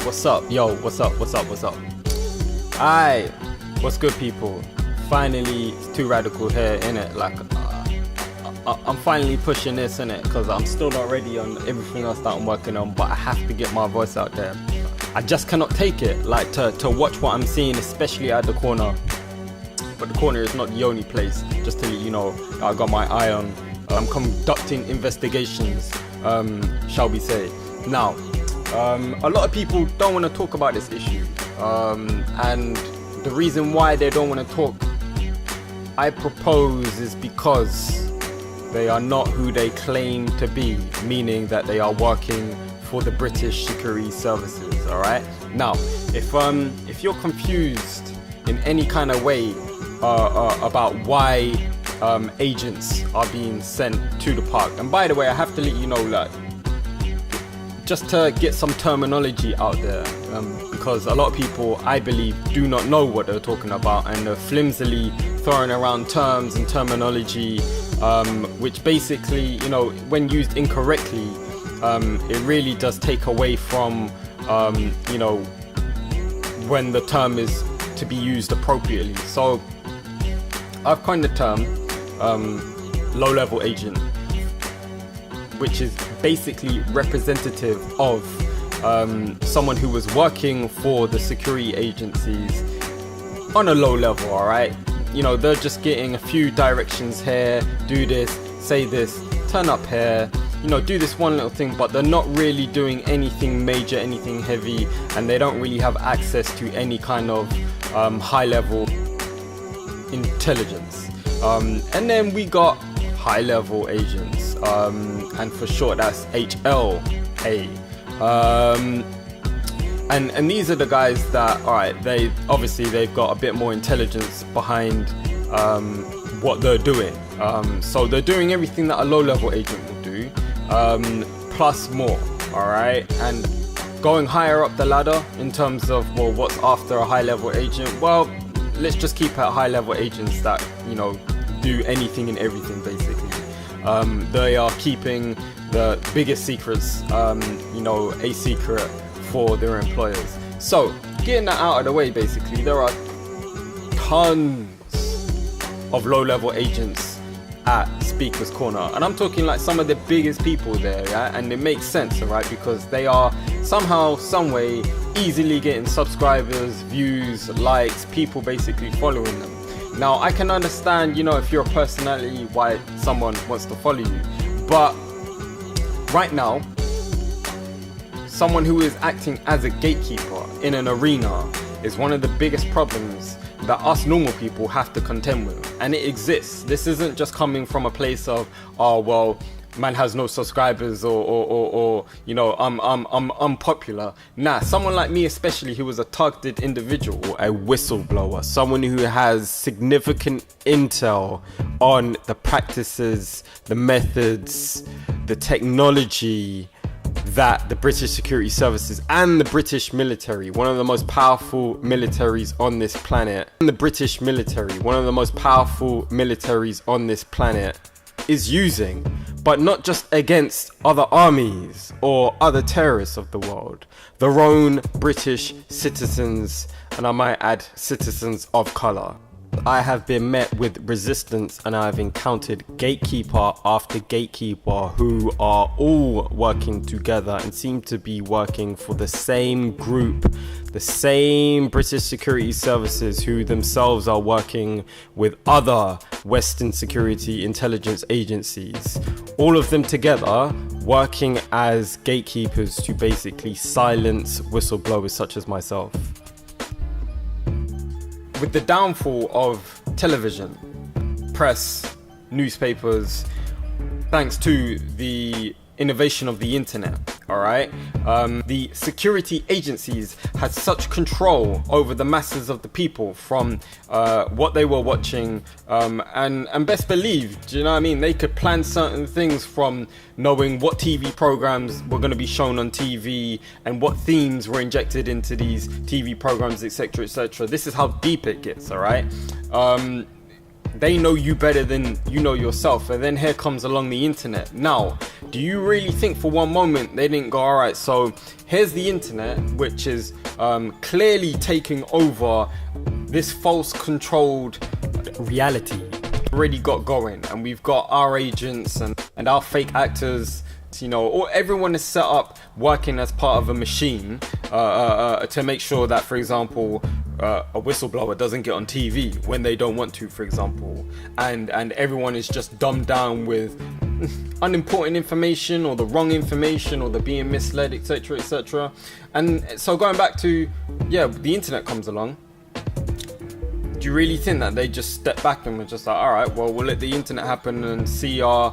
What's up? Yo, what's up? Alright, what's good, people? Finally, it's 2Radical here, innit? Like, I'm finally pushing this, innit? Because I'm still not ready on everything else that I'm working on, but I have to get my voice out there. I just cannot take it, like, to watch what I'm seeing, especially at the corner. But the corner is not the only place, just to let you know, I got my eye on. I'm conducting investigations, shall we say. Now, a lot of people don't want to talk about this issue, and the reason why they don't want to talk, I propose, is because they are not who they claim to be, meaning that they are working for the British security services. All right. Now, if you're confused in any kind of way about why agents are being sent to the park, and by the way, I have to let you know that just to get some terminology out there, because a lot of people, I believe, do not know what they're talking about, and they're flimsily throwing around terms and terminology, which basically, you know, when used incorrectly, it really does take away from, you know, when the term is to be used appropriately. So I've coined the term low-level agent, which is basically representative of someone who was working for the security agencies on a low level. All right, you know, they're just getting a few directions here: do this, say this, turn up here, you know, do this one little thing, but they're not really doing anything major, anything heavy, and they don't really have access to any kind of high level intelligence. And then we got high level agents, and for short that's HLA, and these are the guys that, all right, they've got a bit more intelligence behind what they're doing, so they're doing everything that a low level agent will do, plus more. All right, and going higher up the ladder in terms of, well, what's after a high level agent? Well, let's just keep at high level agents that, you know, do anything and everything basically. They are keeping the biggest secrets, you know, a secret for their employers. So getting that out of the way, basically, there are tons of low-level agents at Speaker's Corner, and I'm talking like some of the biggest people there, yeah? And it makes sense, alright, because they are somehow, some way, easily getting subscribers, views, likes, people basically following them. Now, I can understand, you know, if you're a personality, why someone wants to follow you. But right now, someone who is acting as a gatekeeper in an arena is one of the biggest problems that us normal people have to contend with. And it exists. This isn't just coming from a place of, oh, well, man has no subscribers, or you know, I'm unpopular. Nah, someone like me, especially, who is a targeted individual, a whistleblower, someone who has significant intel on the practices, the methods, the technology that the British security services and the British military, one of the most powerful militaries on this planet, is using, but not just against other armies or other terrorists of the world, their own British citizens, and I might add, citizens of colour. I have been met with resistance, and I've encountered gatekeeper after gatekeeper who are all working together and seem to be working for the same group, the same British security services, who themselves are working with other Western security intelligence agencies. All of them together working as gatekeepers to basically silence whistleblowers such as myself. With the downfall of television, press, newspapers, thanks to the innovation of the internet, all right, the security agencies had such control over the masses of the people from what they were watching, and best believe, do you know what I mean, they could plan certain things from knowing what TV programs were going to be shown on TV and what themes were injected into these TV programs, etc., etc. This is how deep it gets, all right. they know you better than you know yourself. And then here comes along the internet. Now, do you really think for one moment they didn't go, all right, so here's the internet, which is clearly taking over this false controlled reality already got going, and we've got our agents and our fake actors, you know, or everyone is set up working as part of a machine to make sure that, for example, a whistleblower doesn't get on TV when they don't want to, for example, and everyone is just dumbed down with unimportant information or the wrong information, or they're being misled, etc., etc. And so going back to, yeah, the internet comes along. Do you really think that they just step back and were just like, all right, well, we'll let the internet happen and see our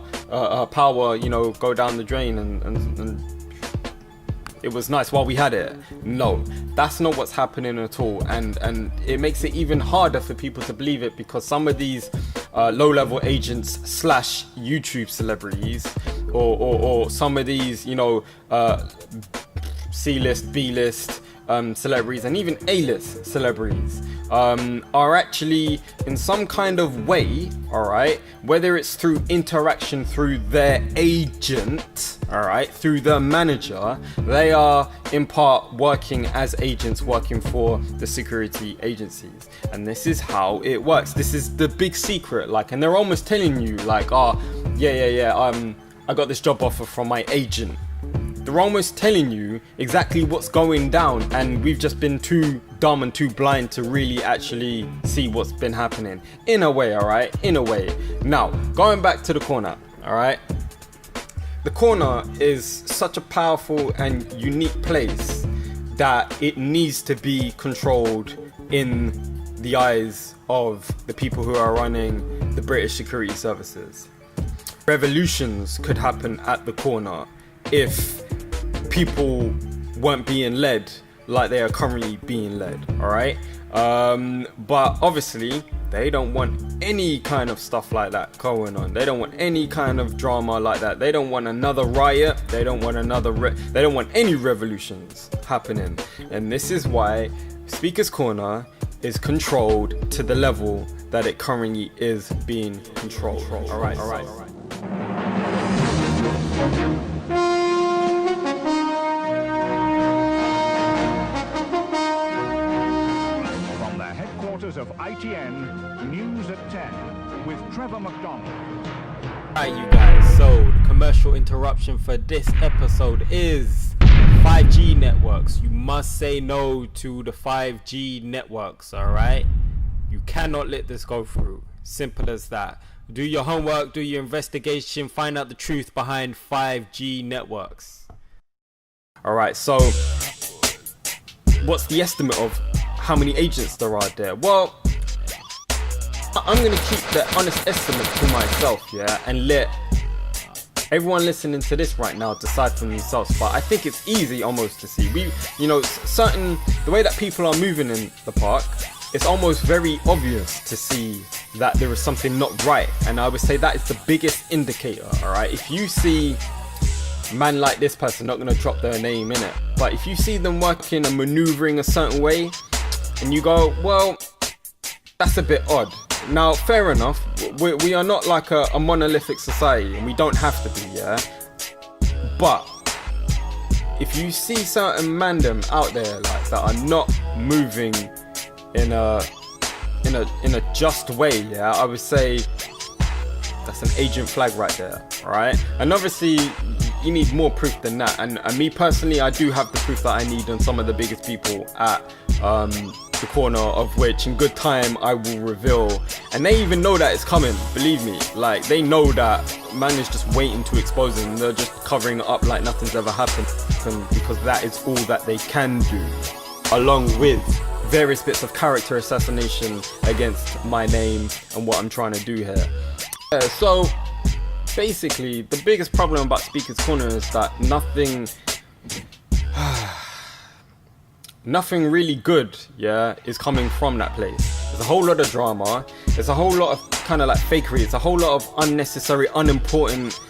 power, you know, go down the drain, and it was nice while we had it? No, that's not what's happening at all. And it makes it even harder for people to believe it, because some of these low-level agents / YouTube celebrities, or some of these, you know, C-list, B-list celebrities, and even A-list celebrities are actually in some kind of way, all right, whether it's through interaction through their agent, all right, through their manager, they are in part working as agents, working for the security agencies. And this is how it works. This is the big secret, like, and they're almost telling you, like, oh, I got this job offer from my agent. They're almost telling you exactly what's going down, and we've just been too dumb and too blind to really actually see what's been happening. In a way, all right? In a way. Now, going back to the corner, all right? The corner is such a powerful and unique place that it needs to be controlled in the eyes of the people who are running the British security services. Revolutions could happen at the corner if people weren't being led like they are currently being led, all right? But obviously they don't want any kind of stuff like that going on. They don't want any kind of drama like that. They don't want another riot. They don't want they don't want any revolutions happening. And this is why Speaker's Corner is controlled to the level that it currently is being controlled. All right. Of ITN News at 10 with Trevor McDonald. Alright, you guys, so the commercial interruption for this episode is 5G networks. You must say no to the 5G networks, alright? You cannot let this go through. Simple as that. Do your homework, do your investigation, find out the truth behind 5G networks. Alright, so what's the estimate of how many agents there are there? Well, I'm going to keep the honest estimate to myself, yeah, and let everyone listening to this right now decide for themselves. But I think it's easy almost to see. The way that people are moving in the park, it's almost very obvious to see that there is something not right. And I would say that is the biggest indicator, all right? If you see man like this person, not going to drop their name in it, but if you see them working and maneuvering a certain way, and you go, well, that's a bit odd. Now, fair enough, we are not like a monolithic society, and we don't have to be, yeah? But if you see certain mandem out there like that are not moving in a just way, yeah, I would say that's an agent flag right there, alright? And obviously, you need more proof than that. And me personally, I do have the proof that I need on some of the biggest people at the corner, of which in good time I will reveal. And they even know that it's coming, believe me. Like, they know that man is just waiting to expose them. They're just covering it up like nothing's ever happened, because that is all that they can do, along with various bits of character assassination against my name and what I'm trying to do here. So basically, the biggest problem about Speaker's Corner is that nothing really good, yeah, is coming from that place. There's a whole lot of drama. There's a whole lot of kind of like fakery. It's a whole lot of unnecessary, unimportant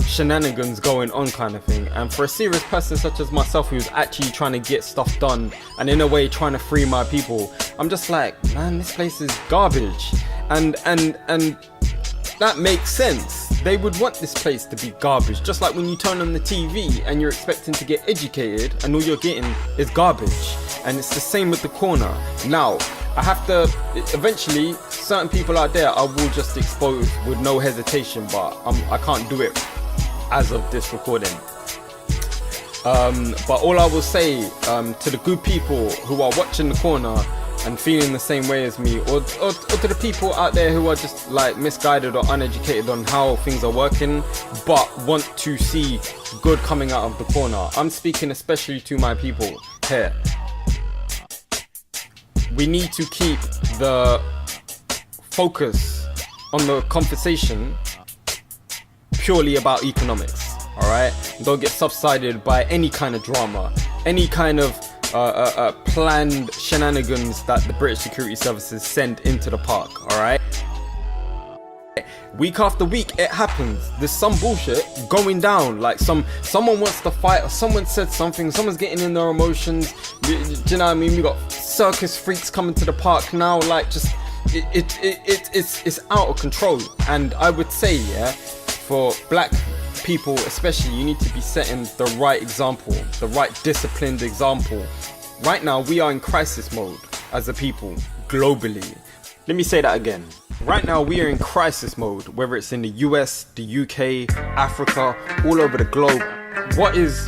shenanigans going on, kind of thing. And for a serious person such as myself, who's actually trying to get stuff done and in a way trying to free my people, I'm just like, man, this place is garbage. and that makes sense. They would want this place to be garbage, just like when you turn on the TV and you're expecting to get educated and all you're getting is garbage. And it's the same with the corner. Now, I have to, eventually, certain people out there I will just expose with no hesitation, but I can't do it as of this recording. But all I will say to the good people who are watching the corner and feeling the same way as me, or to the people out there who are just like misguided or uneducated on how things are working, but want to see good coming out of the corner. I'm speaking especially to my people here. We need to keep the focus on the conversation purely about economics, alright? Don't get subsided by any kind of drama, any kind of planned shenanigans that the British security services send into the park, alright? Week after week it happens. There's some bullshit going down, like someone wants to fight, or someone said something, someone's getting in their emotions. Do you know what I mean? We got circus freaks coming to the park now, like just it's out of control. And I would say, yeah, for black people especially, you need to be setting the right example, the right disciplined example. Right now we are in crisis mode as a people globally. Let me say that again. Right now we are in crisis mode, whether it's in the US, the UK, Africa, all over the globe. What is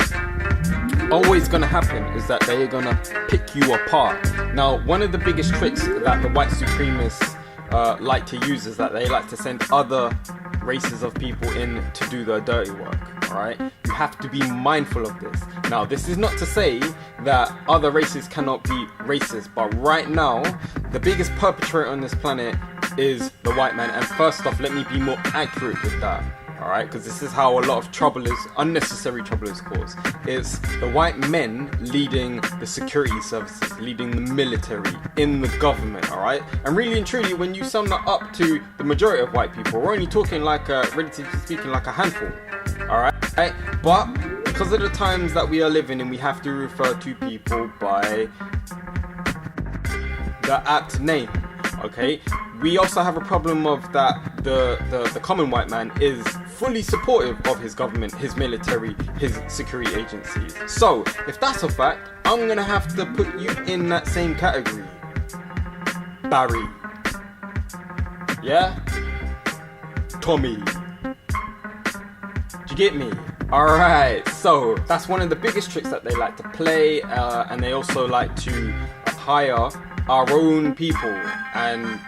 always going to happen is that they are going to pick you apart. Now, one of the biggest tricks that the white supremacists like to use is that they like to send other races of people in to do their dirty work, alright? You have to be mindful of this. Now, this is not to say that other races cannot be racist, but right now, the biggest perpetrator on this planet is the white man. And first off, let me be more accurate with that, alright? Because this is how a lot of trouble is, unnecessary trouble is caused. It's the white men leading the security services, leading the military, in the government, alright? And really and truly, when you sum that up to the majority of white people, we're only talking like, relatively speaking, like a handful, alright? But because of the times that we are living in, we have to refer to people by the apt name, okay? We also have a problem of that the common white man is fully supportive of his government, his military, his security agencies. So, if that's a fact, I'm gonna have to put you in that same category. Barry. Yeah? Tommy. Do you get me? Alright, so that's one of the biggest tricks that they like to play, and they also like to hire our own people and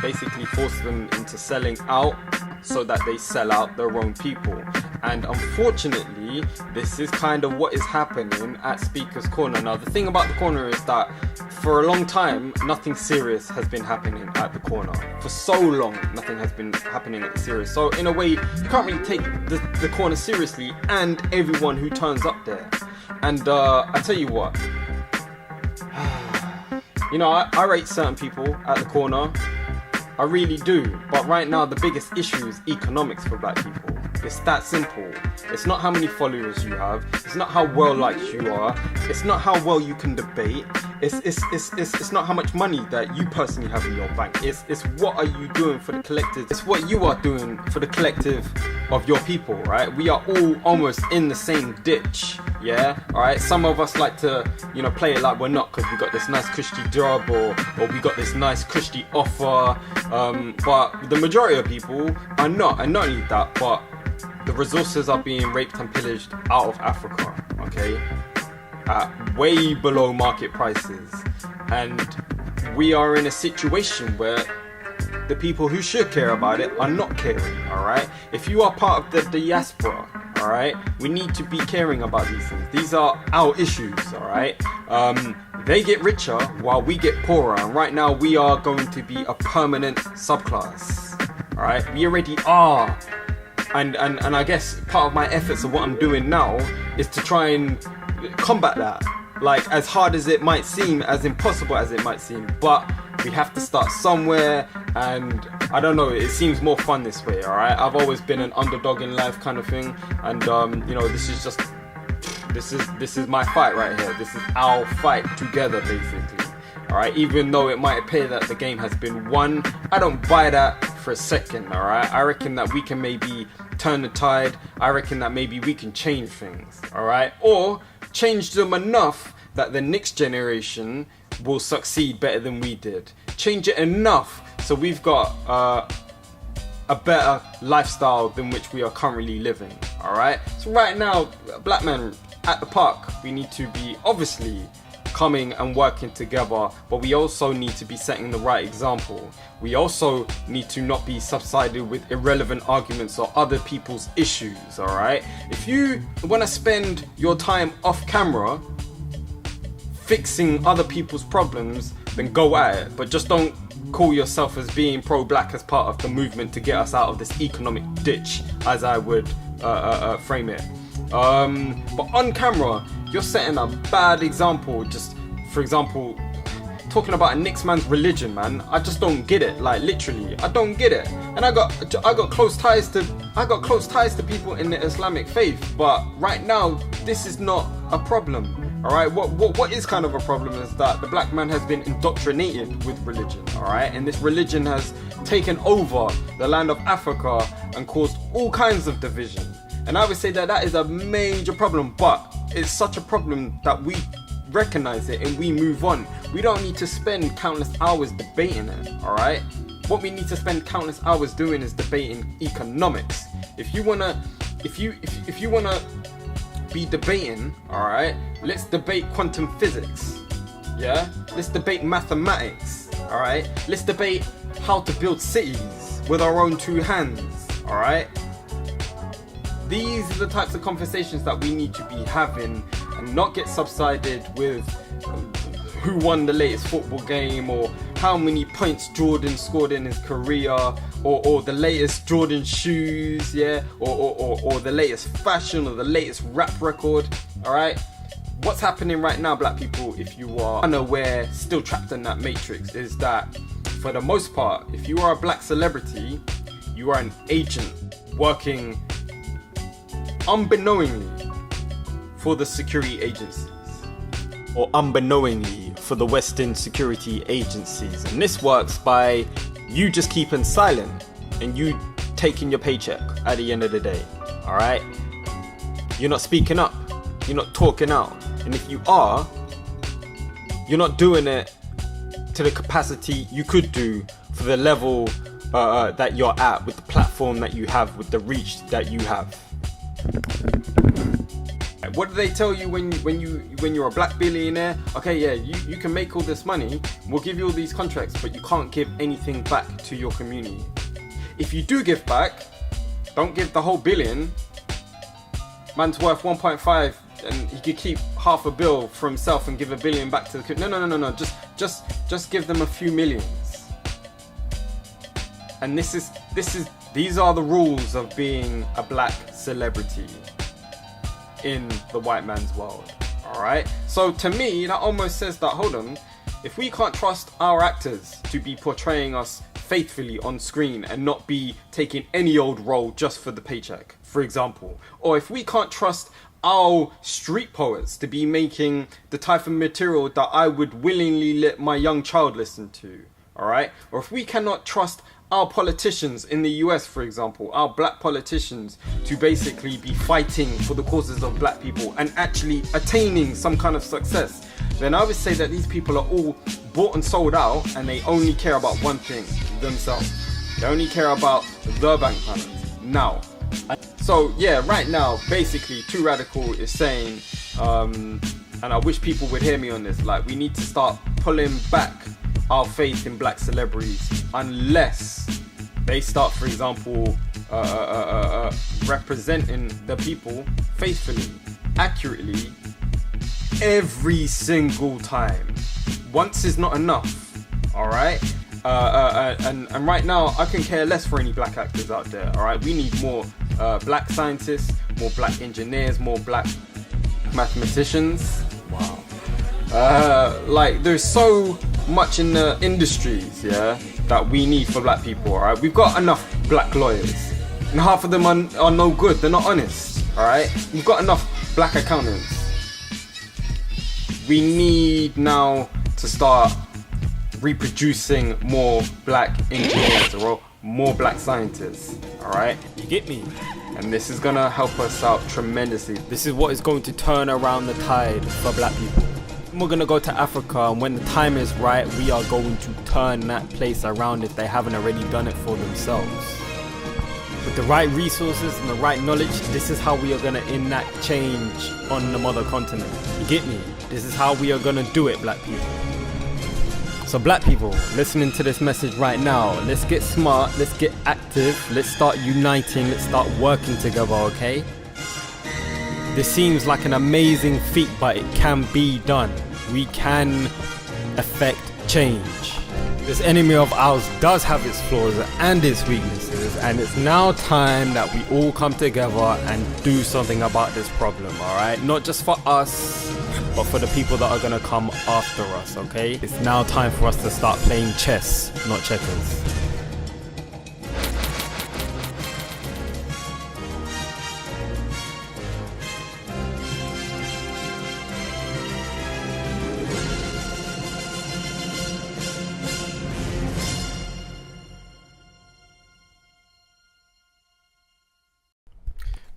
basically force them into selling out so that they sell out their own people. And unfortunately, this is kind of what is happening at Speaker's Corner. Now, the thing about the corner is that for a long time, nothing serious has been happening at the corner. For so long, nothing has been happening at the serious. So in a way, you can't really take the corner seriously and everyone who turns up there. And I tell you what, you know, I rate certain people at the corner. I really do. But right now, the biggest issue is economics for black people. It's that simple. It's not how many followers you have. It's not how well liked you are. It's not how well you can debate. It's not how much money that you personally have in your bank. It's what are you doing for the collective. It's what you are doing for the collective of your people, right? We are all almost in the same ditch, yeah? Alright, some of us like to, you know, play it like we're not because we got this nice cushy job or we got this nice cushy offer, but the majority of people are not. And not only that, but the resources are being raped and pillaged out of Africa, okay? At way below market prices. And we are in a situation where the people who should care about it are not caring, alright? If you are part of the diaspora, alright, we need to be caring about these things. These are our issues, alright? They get richer while we get poorer, and right now we are going to be a permanent subclass, alright? We already are. And I guess part of my efforts of what I'm doing now is to try and combat that. Like, as hard as it might seem, as impossible as it might seem, but we have to start somewhere, and I don't know, it seems more fun this way, alright? I've always been an underdog in life kind of thing, and you know, this is my fight right here. This is our fight together, basically. Alright, even though it might appear that the game has been won, I don't buy that for a second. Alright, I reckon that we can maybe turn the tide. I reckon that maybe we can change things. Alright, or change them enough that the next generation will succeed better than we did. Change it enough so we've got a better lifestyle than which we are currently living. Alright, so right now, black men at the park, we need to be obviously coming and working together, but we also need to be setting the right example. We also need to not be subsided with irrelevant arguments or other people's issues. Alright, if you want to spend your time off camera fixing other people's problems, then go at it, but just don't call yourself as being pro-black as part of the movement to get us out of this economic ditch, as I would frame it. But on camera, you're setting a bad example. Just for example, talking about a next man's religion, man, I just don't get it. Like literally, I don't get it. And I got close ties to people in the Islamic faith, but right now this is not a problem. Alright, what is kind of a problem is that the black man has been indoctrinated with religion, alright, and this religion has taken over the land of Africa and caused all kinds of division. And I would say that is a major problem, but it's such a problem that we recognize it and we move on. We don't need to spend countless hours debating it, alright? What we need to spend countless hours doing is debating economics. If you wanna be debating, alright, let's debate quantum physics. Yeah? Let's debate mathematics. Alright? Let's debate how to build cities with our own two hands. Alright? These are the types of conversations that we need to be having and not get subsided with who won the latest football game or how many points Jordan scored in his career or the latest Jordan shoes, yeah, or the latest fashion or the latest rap record. Alright? What's happening right now, black people, if you are unaware, still trapped in that matrix, is that for the most part, if you are a black celebrity, you are an agent working unbeknowingly for the security agencies, or unbeknowingly for the Western security agencies. And this works by you just keeping silent and you taking your paycheck at the end of the day. Alright? You're not speaking up. You're not talking out. And if you are, you're not doing it to the capacity you could do for the level that you're at, with the platform that you have, with the reach that you have. What do they tell you when you're a black billionaire? Okay, yeah, you can make all this money, we'll give you all these contracts, but you can't give anything back to your community. If you do give back, don't give the whole billion. Man's worth 1.5 and he could keep half a bill for himself and give $1 billion back to the community. No. Just give them a few millions. And these are the rules of being a black celebrity in the white man's world. Alright? So to me, that almost says that, hold on, if we can't trust our actors to be portraying us faithfully on screen and not be taking any old role just for the paycheck, for example, or if we can't trust our street poets to be making the type of material that I would willingly let my young child listen to, alright? Or if we cannot trust our politicians in the US, for example, our black politicians, to basically be fighting for the causes of black people and actually attaining some kind of success, then I would say that these people are all bought and sold out and they only care about one thing, themselves. They only care about the bank balance. Now, so yeah, right now, basically 2Radical is saying, and I wish people would hear me on this, like we need to start pulling back our faith in black celebrities unless they start, for example, representing the people faithfully, accurately, every single time. Once is not enough, alright? And right now, I can care less for any black actors out there, alright? We need more black scientists, more black engineers, more black mathematicians. Wow. Like, there's so much in the industries, yeah, that we need for black people, alright? We've got enough black lawyers, and half of them are no good, they're not honest, alright? We've got enough black accountants. We need now to start reproducing more black engineers or more black scientists. All right, you get me? And this is gonna help us out tremendously. This is what is going to turn around the tide for black people. We're gonna go to Africa, and when the time is right, we are going to turn that place around if they haven't already done it for themselves. With the right resources and the right knowledge, this is how we are gonna enact change on the mother continent. You get me? This is how we are gonna do it, black people. So black people, listening to this message right now, let's get smart, let's get active, let's start uniting, let's start working together, okay? This seems like an amazing feat, but it can be done. We can affect change. This enemy of ours does have its flaws and its weaknesses, and it's now time that we all come together and do something about this problem, alright? Not just for us, but for the people that are gonna come after us, okay? It's now time for us to start playing chess, not checkers.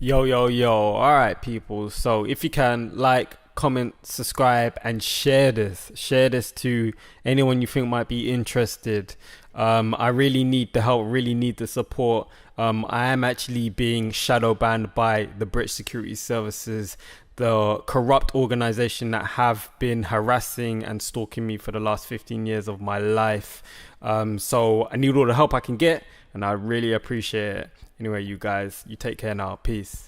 Yo, alright people, so if you can, like, comment, subscribe, and share this to anyone you think might be interested. I really need the help, really need the support. I am actually being shadow banned by the British Security Services, the corrupt organization that have been harassing and stalking me for the last 15 years of my life. So I need all the help I can get, and I really appreciate it. Anyway, you guys, you take care now. Peace.